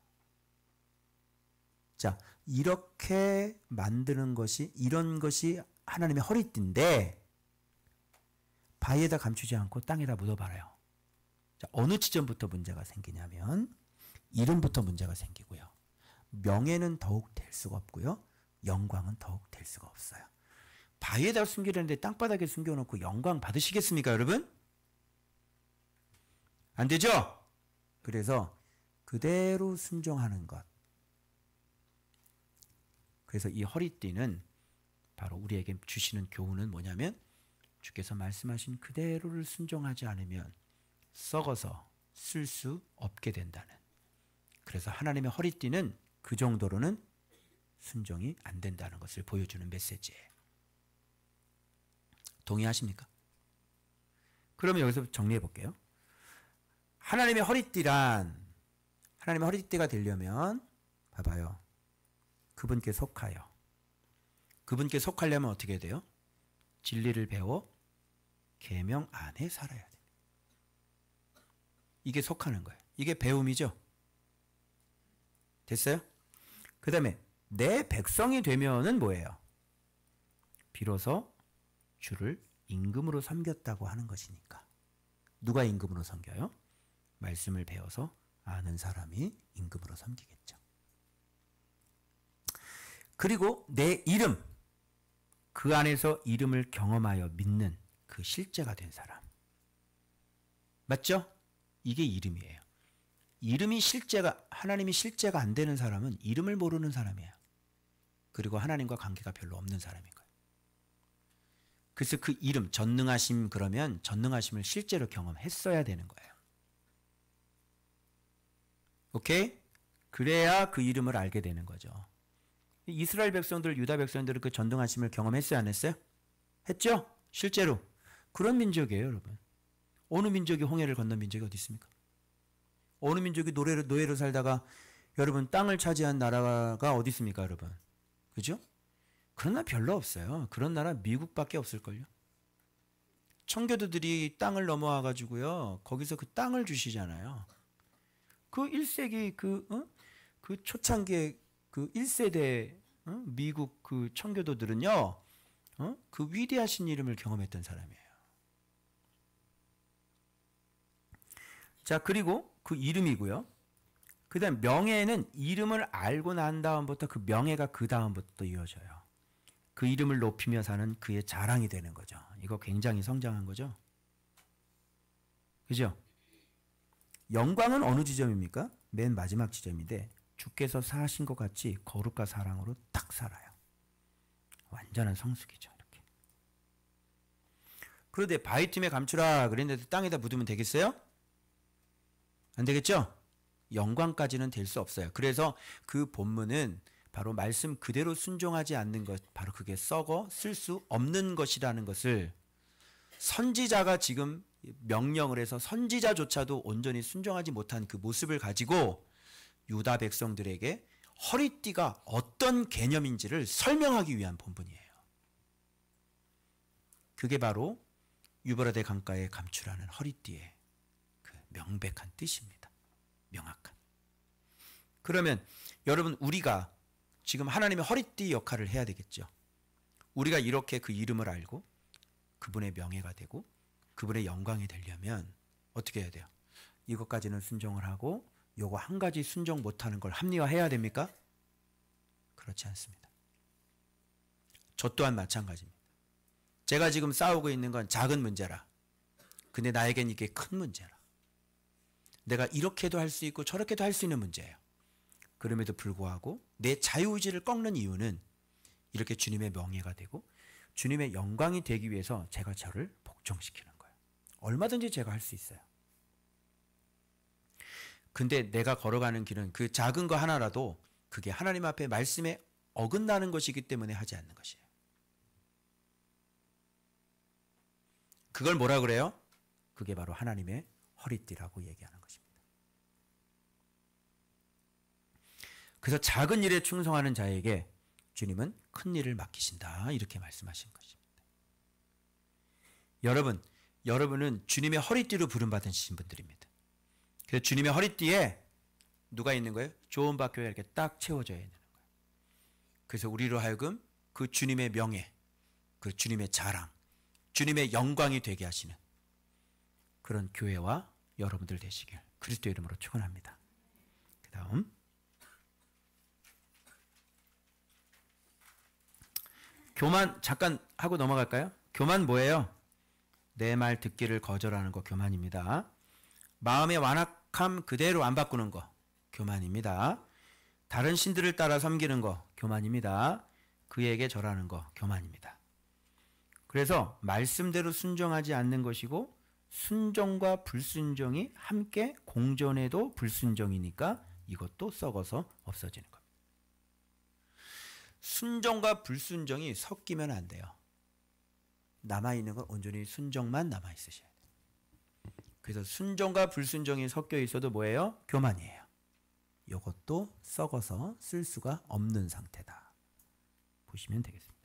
자, 이렇게 만드는 것이, 이런 것이 하나님의 허리띠인데 바위에다 감추지 않고 땅에다 묻어버려요. 자, 어느 지점부터 문제가 생기냐면 이름부터 문제가 생기고요. 명예는 더욱 될 수가 없고요. 영광은 더욱 될 수가 없어요. 바위에다 숨기려는데 땅바닥에 숨겨놓고 영광 받으시겠습니까, 여러분? 안 되죠? 그래서 그대로 순종하는 것. 그래서 이 허리띠는 바로 우리에게 주시는 교훈은 뭐냐면 주께서 말씀하신 그대로를 순종하지 않으면 썩어서 쓸 수 없게 된다는. 그래서 하나님의 허리띠는 그 정도로는 순종이 안 된다는 것을 보여주는 메시지예요. 동의하십니까? 그러면 여기서 정리해 볼게요. 하나님의 허리띠란, 하나님의 허리띠가 되려면 봐봐요. 그분께 속하여. 그분께 속하려면 어떻게 돼요? 진리를 배워 계명 안에 살아야 돼요. 이게 속하는 거예요. 이게 배움이죠. 됐어요? 그 다음에 내 백성이 되면은 뭐예요? 비로소 주를 임금으로 섬겼다고 하는 것이니까. 누가 임금으로 섬겨요? 말씀을 배워서 아는 사람이 임금으로 섬기겠죠. 그리고 내 이름, 그 안에서 이름을 경험하여 믿는 그 실제가 된 사람. 맞죠? 이게 이름이에요. 이름이 실제가, 하나님이 실제가 안 되는 사람은 이름을 모르는 사람이에요. 그리고 하나님과 관계가 별로 없는 사람인 거예요. 그래서 그 이름, 전능하심, 그러면 전능하심을 실제로 경험했어야 되는 거예요. 오케이? 그래야 그 이름을 알게 되는 거죠. 이스라엘 백성들, 유다 백성들은 그 전등하심을 경험했어요, 안 했어요? 했죠? 실제로. 그런 민족이에요, 여러분. 어느 민족이 홍해를 건넌 민족이 어디 있습니까? 어느 민족이 노예로 살다가 여러분 땅을 차지한 나라가 어디 있습니까, 여러분? 그죠? 그런 나라 별로 없어요. 그런 나라 미국밖에 없을걸요. 청교도들이 땅을 넘어와 가지고요. 거기서 그 땅을 주시잖아요. 그 1세기 그 초창기에 그 1세대 미국 그 청교도들은요. 그 위대하신 이름을 경험했던 사람이에요. 자, 그리고 그 이름이고요. 그다음 명예는 이름을 알고 난 다음부터 그 명예가 그 다음부터 이어져요. 그 이름을 높이며 사는 그의 자랑이 되는 거죠. 이거 굉장히 성장한 거죠. 그죠? 영광은 어느 지점입니까? 맨 마지막 지점인데 주께서 사신 것 같이 거룩과 사랑으로 딱 살아요. 완전한 성숙이죠. 이렇게. 그런데 바위 틈에 감추라 그랬는데 땅에다 묻으면 되겠어요? 안 되겠죠? 영광까지는 될 수 없어요. 그래서 그 본문은 바로 말씀 그대로 순종하지 않는 것, 바로 그게 썩어 쓸 수 없는 것이라는 것을 선지자가 지금 명령을 해서 선지자조차도 온전히 순종하지 못한 그 모습을 가지고 유다 백성들에게 허리띠가 어떤 개념인지를 설명하기 위한 본문이에요. 그게 바로 유브라데 강가에 감추라는 허리띠의 그 명백한 뜻입니다. 명확한. 그러면 여러분 우리가 지금 하나님의 허리띠 역할을 해야 되겠죠. 우리가 이렇게 그 이름을 알고 그분의 명예가 되고 그분의 영광이 되려면 어떻게 해야 돼요? 이것까지는 순종을 하고 요거 한 가지 순종 못하는 걸 합리화해야 됩니까? 그렇지 않습니다. 저 또한 마찬가지입니다. 제가 지금 싸우고 있는 건 작은 문제라. 근데 나에겐 이게 큰 문제라. 내가 이렇게도 할 수 있고 저렇게도 할 수 있는 문제예요. 그럼에도 불구하고 내 자유의지를 꺾는 이유는 이렇게 주님의 명예가 되고 주님의 영광이 되기 위해서 제가 저를 복종시키는 거예요. 얼마든지 제가 할 수 있어요. 근데 내가 걸어가는 길은 그 작은 거 하나라도 그게 하나님 앞에 말씀에 어긋나는 것이기 때문에 하지 않는 것이에요. 그걸 뭐라 그래요? 그게 바로 하나님의 허리띠라고 얘기하는 것입니다. 그래서 작은 일에 충성하는 자에게 주님은 큰 일을 맡기신다. 이렇게 말씀하신 것입니다. 여러분은 주님의 허리띠로 부름받으신 분들입니다. 그래서 주님의 허리띠에 누가 있는 거예요? 좋은 박교가 이렇게 딱 채워져야 되는 거예요. 그래서 우리로 하여금 그 주님의 명예, 그 주님의 자랑, 주님의 영광이 되게 하시는 그런 교회와 여러분들 되시길 그리스도 이름으로 축원합니다. 그 다음 교만 잠깐 하고 넘어갈까요? 교만 뭐예요? 내 말 듣기를 거절하는 거 교만입니다. 마음의 완악함 그대로 안 바꾸는 거 교만입니다. 다른 신들을 따라 섬기는 거 교만입니다. 그에게 절하는 거 교만입니다. 그래서 말씀대로 순종하지 않는 것이고 순종과 불순종이 함께 공존해도 불순종이니까 이것도 썩어서 없어지는 겁니다. 순종과 불순종이 섞이면 안 돼요. 남아있는 건 온전히 순종만 남아있으셔야 돼요. 그래서 순종과 불순종이 섞여 있어도 뭐예요? 교만이에요. 이것도 썩어서 쓸 수가 없는 상태다. 보시면 되겠습니다.